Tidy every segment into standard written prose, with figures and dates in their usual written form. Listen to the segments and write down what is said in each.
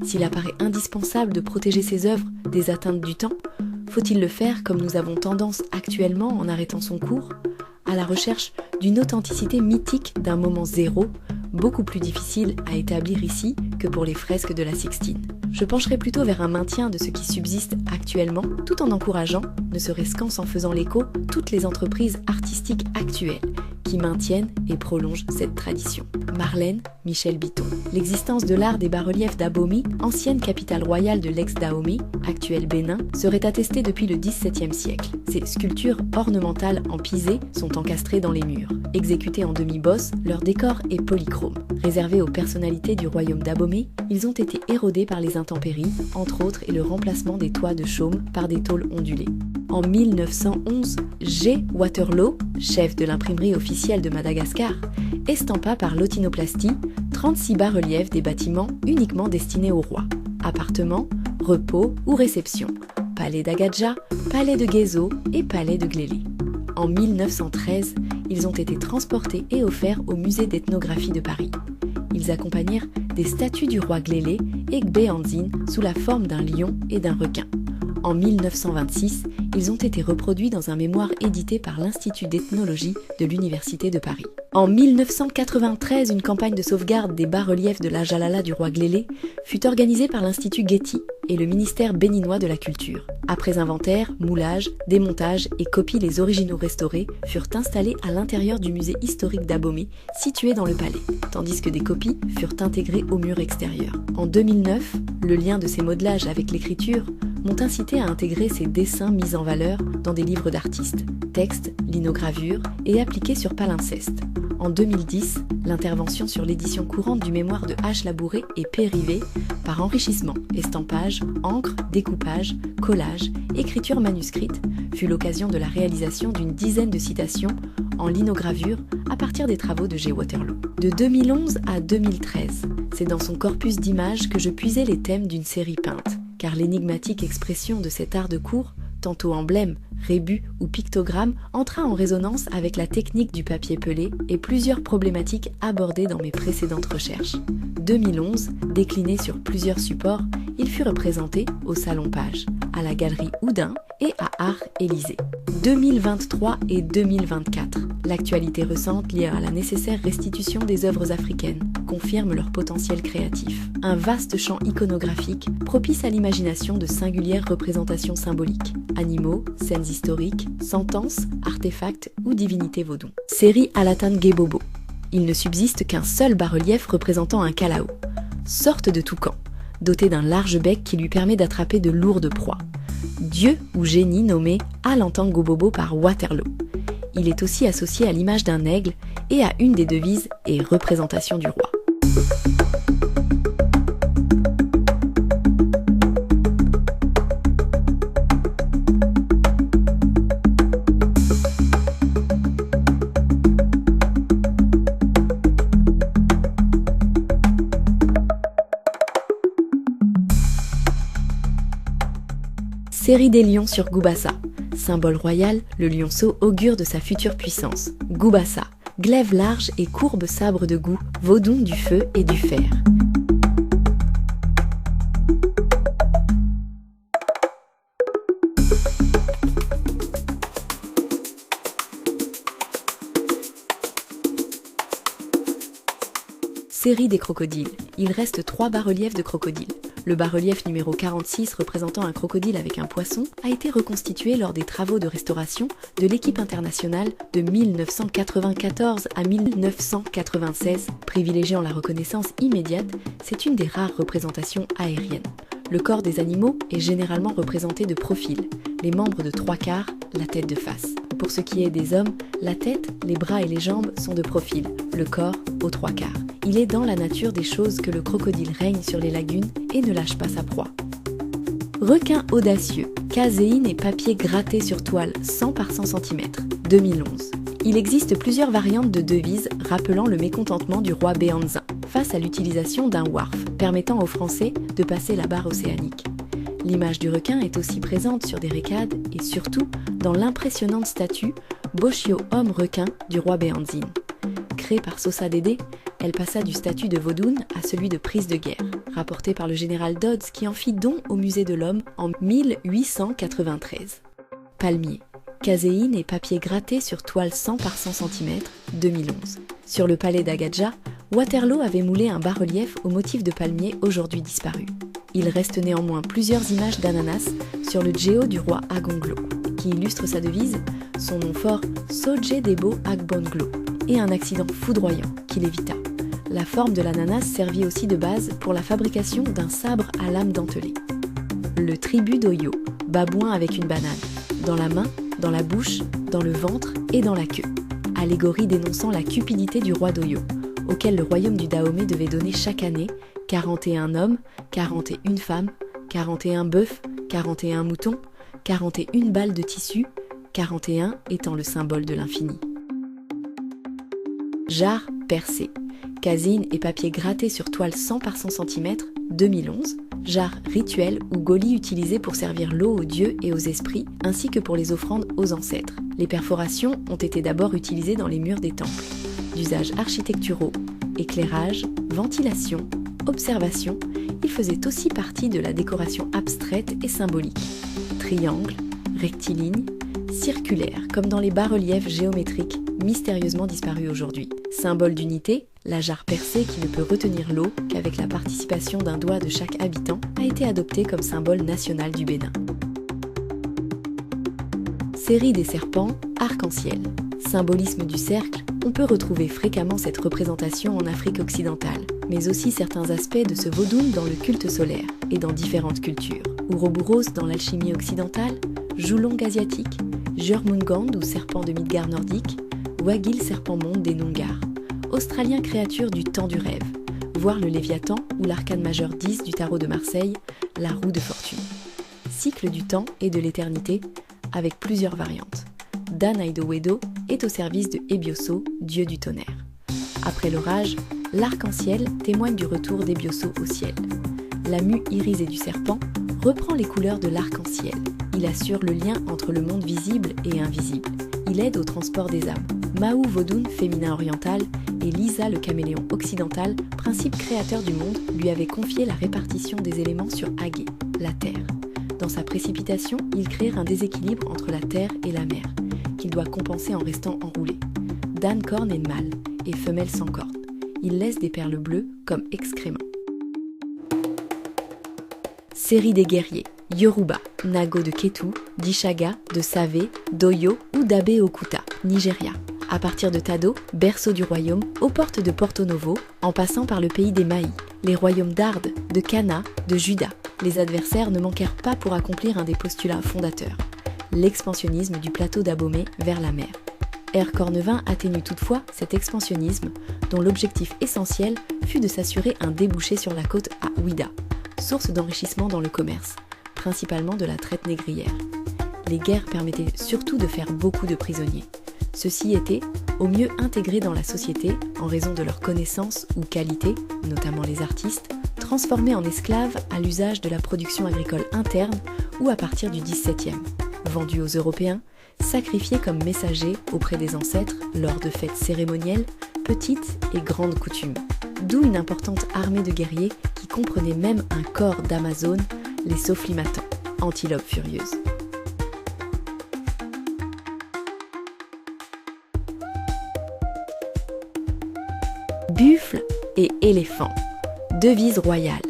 S'il apparaît indispensable de protéger ses œuvres des atteintes du temps, faut-il le faire comme nous avons tendance actuellement en arrêtant son cours, à la recherche d'une authenticité mythique d'un moment zéro, beaucoup plus difficile à établir ici que pour les fresques de la Sixtine. Je pencherai plutôt vers un maintien de ce qui subsiste actuellement, tout en encourageant, ne serait-ce qu'en s'en faisant l'écho, toutes les entreprises artistiques actuelles qui maintiennent et prolongent cette tradition. Marlène Michel Bitton. L'existence de l'art des bas-reliefs d'Abomey, ancienne capitale royale de l'ex-Dahomey, actuel Bénin, serait attestée depuis le XVIIe siècle. Ces sculptures ornementales en pisé sont encastrées dans les murs. Exécutées en demi-bosse, leur décor est polychrome. Réservés aux personnalités du royaume d'Abomey, ils ont été érodés par les intempéries, entre autres, et le remplacement des toits de chaume par des tôles ondulées. En 1911, G. Waterloo, chef de l'imprimerie officielle de Madagascar, estampa par lotinoplastie 36 bas-reliefs des bâtiments uniquement destinés au roi. Appartements, repos ou réceptions, palais d'Agadja, palais de Guézo et palais de Glélé. En 1913, ils ont été transportés et offerts au musée d'ethnographie de Paris. Ils accompagnèrent des statues du roi Glélé et Gbéanzin sous la forme d'un lion et d'un requin. En 1926, ils ont été reproduits dans un mémoire édité par l'Institut d'ethnologie de l'Université de Paris. En 1993, une campagne de sauvegarde des bas-reliefs de la Jalala du roi Glélé fut organisée par l'Institut Getty et le ministère béninois de la Culture. Après inventaire, moulage, démontage et copie, les originaux restaurés furent installés à l'intérieur du musée historique d'Abomey, situé dans le palais, tandis que des copies furent intégrées au mur extérieur. En 2009, le lien de ces modelages avec l'écriture m'ont incité à intégrer ces dessins mis en valeur dans des livres d'artistes, textes, linogravures et appliqués sur palimpseste. En 2010, l'intervention sur l'édition courante du mémoire de H. Labouré et P. Rivet, par enrichissement, estampage, encre, découpage, collage, écriture manuscrite, fut l'occasion de la réalisation d'une dizaine de citations en linogravure à partir des travaux de G. Waterloo. De 2011 à 2013, c'est dans son corpus d'images que je puisais les thèmes d'une série peinte, car l'énigmatique expression de cet art de cour, tantôt emblème, rébus ou pictogramme, entra en résonance avec la technique du papier pelé et plusieurs problématiques abordées dans mes précédentes recherches. 2011, décliné sur plusieurs supports, il fut représenté au Salon Page, à la Galerie Houdin et à Art Élysée. 2023 et 2024, l'actualité récente liée à la nécessaire restitution des œuvres africaines confirme leur potentiel créatif. Un vaste champ iconographique propice à l'imagination de singulières représentations symboliques, animaux, scènes historiques, sentences, artefacts ou divinités vaudou. Série Alatan Gebobo. Il ne subsiste qu'un seul bas-relief représentant un kalao, sorte de toucan, doté d'un large bec qui lui permet d'attraper de lourdes proies. Dieu ou génie nommé Alatan Gobobo par Waterloo. Il est aussi associé à l'image d'un aigle et à une des devises et représentations du roi. Série des lions sur Goubassa. Symbole royal, le lionceau augure de sa future puissance. Goubassa, glaive large et courbe sabre de goût, vaudon du feu et du fer. Série des crocodiles. Il reste 3 bas-reliefs de crocodiles. Le bas-relief numéro 46, représentant un crocodile avec un poisson, a été reconstitué lors des travaux de restauration de l'équipe internationale de 1994 à 1996. Privilégiant la reconnaissance immédiate, c'est une des rares représentations aériennes. Le corps des animaux est généralement représenté de profil, les membres de 3/4, la tête de face. Pour ce qui est des hommes, la tête, les bras et les jambes sont de profil, le corps aux 3/4. Il est dans la nature des choses que le crocodile règne sur les lagunes et ne lâche pas sa proie. Requin audacieux, caséine et papier gratté sur toile 100 par 100 cm, 2011. Il existe plusieurs variantes de devises rappelant le mécontentement du roi Béanzin face à l'utilisation d'un wharf, permettant aux Français de passer la barre océanique. L'image du requin est aussi présente sur des récades et surtout dans l'impressionnante statue Boshio homme-requin du roi Béanzin. Créée par Sosa Dédé, elle passa du statut de Vaudoun à celui de prise de guerre, rapporté par le général Dodds qui en fit don au musée de l'Homme en 1893. Palmier, caséine et papier gratté sur toile 100 par 100 cm, 2011. Sur le palais d'Agadja, Waterloo avait moulé un bas-relief au motif de palmier aujourd'hui disparu. Il reste néanmoins plusieurs images d'ananas sur le djéo du roi Agonglo, qui illustre sa devise, son nom fort Soje Debo Agbonglo, et un accident foudroyant qui l'évita. La forme de l'ananas servit aussi de base pour la fabrication d'un sabre à lame dentelée. Le tribut d'Oyo, babouin avec une banane, dans la main, dans la bouche, dans le ventre et dans la queue. Allégorie dénonçant la cupidité du roi d'Oyo, auquel le royaume du Dahomey devait donner chaque année 41 hommes, 41 femmes, 41 bœufs, 41 moutons, 41 balles de tissu, 41 étant le symbole de l'infini. Jarre percé, caséine et papier gratté sur toile 100 par 100 cm, 2011, jarre rituel ou goli utilisé pour servir l'eau aux dieux et aux esprits, ainsi que pour les offrandes aux ancêtres. Les perforations ont été d'abord utilisées dans les murs des temples, d'usages architecturaux, éclairage, ventilation, observation, il faisait aussi partie de la décoration abstraite et symbolique. Triangle, rectiligne, circulaire, comme dans les bas-reliefs géométriques mystérieusement disparus aujourd'hui. Symbole d'unité, la jarre percée qui ne peut retenir l'eau qu'avec la participation d'un doigt de chaque habitant a été adoptée comme symbole national du Bénin. Série des serpents, arc-en-ciel. Symbolisme du cercle, on peut retrouver fréquemment cette représentation en Afrique occidentale, mais aussi certains aspects de ce vaudoum dans le culte solaire et dans différentes cultures. Ouroboros dans l'alchimie occidentale, Joulong asiatique, Jörmungand ou serpent de Midgard nordique, Wagil serpent-monde des Noongar, australien créature du temps du rêve, voire le Léviathan ou l'arcane majeur 10 du tarot de Marseille, la roue de fortune. Cycle du temps et de l'éternité, avec plusieurs variantes. Dan Aidowedo est au service de Ebioso, dieu du tonnerre. Après l'orage, l'arc-en-ciel témoigne du retour d'Ebioso au ciel. La mue irisée du serpent reprend les couleurs de l'arc-en-ciel. Il assure le lien entre le monde visible et invisible. Il aide au transport des âmes. Mahou Vodun, féminin oriental, et Lisa le caméléon occidental, principe créateur du monde, lui avait confié la répartition des éléments sur Agé, la terre. Dans sa précipitation, il crée un déséquilibre entre la terre et la mer, qu'il doit compenser en restant enroulé. Dan corne est mâle et femelle sans corne. Il laisse des perles bleues comme excréments. Série des guerriers. Yoruba, Nago de Ketu, d'Ishaga, de Savé, d'Oyo ou d'Abe Okuta, Nigeria. À partir de Tado, berceau du royaume, aux portes de Porto Novo, en passant par le pays des Maïs, les royaumes d'Arde, de Cana, de Juda. Les adversaires ne manquèrent pas pour accomplir un des postulats fondateurs, l'expansionnisme du plateau d'Abomey vers la mer. R. Cornevin atténue toutefois cet expansionnisme, dont l'objectif essentiel fut de s'assurer un débouché sur la côte à Ouida, source d'enrichissement dans le commerce, principalement de la traite négrière. Les guerres permettaient surtout de faire beaucoup de prisonniers. Ceux-ci étaient, au mieux, intégrés dans la société en raison de leurs connaissances ou qualités, notamment les artistes, transformés en esclaves à l'usage de la production agricole interne ou à partir du XVIIe, vendus aux Européens, sacrifiés comme messagers auprès des ancêtres lors de fêtes cérémonielles, petites et grandes coutumes. D'où une importante armée de guerriers qui comprenait même un corps d'Amazones, les Soflimatans, antilopes furieuses. Buffles et éléphants. Devise royale.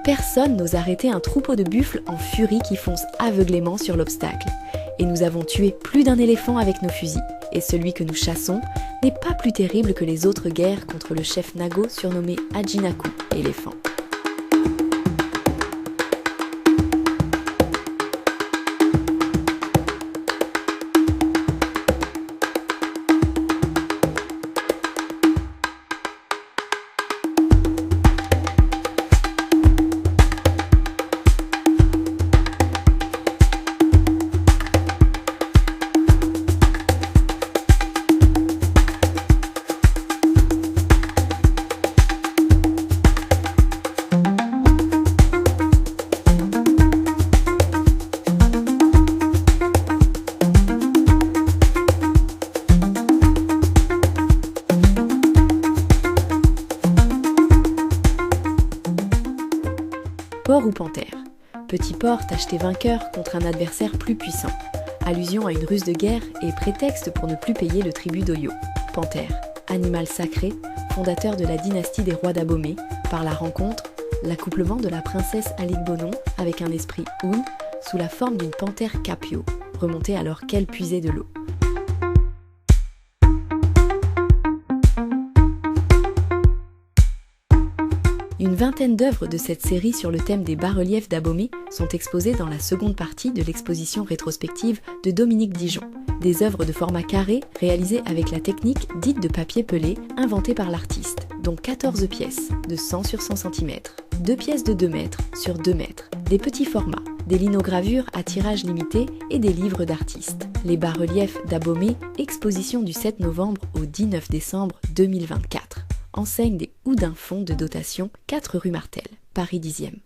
Personne n'ose arrêter un troupeau de buffles en furie qui fonce aveuglément sur l'obstacle. Et nous avons tué plus d'un éléphant avec nos fusils. Et celui que nous chassons n'est pas plus terrible que les autres guerres contre le chef Nago surnommé Ajinaku, éléphant. Porc ou panthère? Petit porc tacheté vainqueur contre un adversaire plus puissant. Allusion à une ruse de guerre et prétexte pour ne plus payer le tribut d'Oyo. Panthère, animal sacré, fondateur de la dynastie des rois d'Abomey, par la rencontre, l'accouplement de la princesse Aligbonon avec un esprit Oun sous la forme d'une panthère capio, remontée alors qu'elle puisait de l'eau. Une vingtaine d'œuvres de cette série sur le thème des bas-reliefs d'Abomey sont exposées dans la seconde partie de l'exposition rétrospective de Dominique Dijon. Des œuvres de format carré réalisées avec la technique dite de papier pelé inventée par l'artiste, dont 14 pièces de 100 sur 100 cm, 2 pièces de 2 mètres sur 2 mètres, des petits formats, des linogravures à tirage limité et des livres d'artistes. Les bas-reliefs d'Abomey, exposition du 7 novembre au 19 décembre 2024. Enseigne des Houdins Fonds de dotation, 4 rue Martel, Paris 10e.